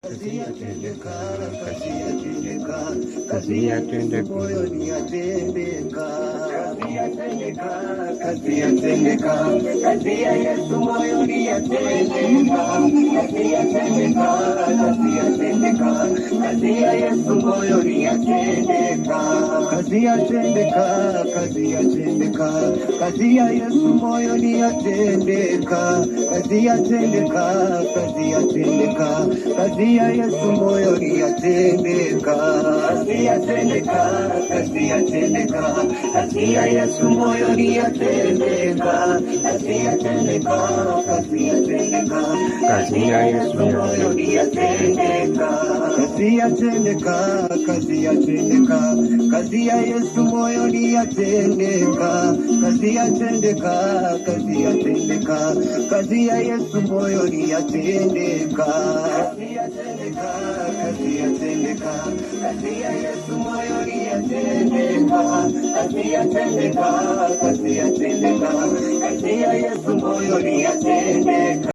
Kazi yatendeka, kazi yatendeka, kazi yatendeka, moyoni yatendeka. Kazi yatendeka, kazi yatendeka, kazi ya Yesu moyoni yatendeka. Kazi yatendeka, kazi yatendeka, kazi ya Yesu moyoni yatendeka. Kazi yatendeka, kazi yatendeka, kazi ya Yesu moyoni yatendeka. Kazi yatendeka, kazi yatendeka, kazi ya Yesu moyoni yatendeka. Kazi yatendeka, kazi yatendeka, kazi ya Yesu moyoni yatendeka. Kazi yatendeka, kazi yatendeka, kazi ya Yesu moyoni yatendeka. Kazi yatendeka, kazi yatendeka, kazi ya Yesu moyoni yatendeka. Kazi yatendeka, kazi yatendeka, kazi ya Yesu moyoni yatendeka. Kazi yatendeka, kazi yatendeka, kazi ya Yesu moyoni yatendeka. Kazi yatendeka, kazi yatendeka, kazi ya Yesu moyoni yatendeka.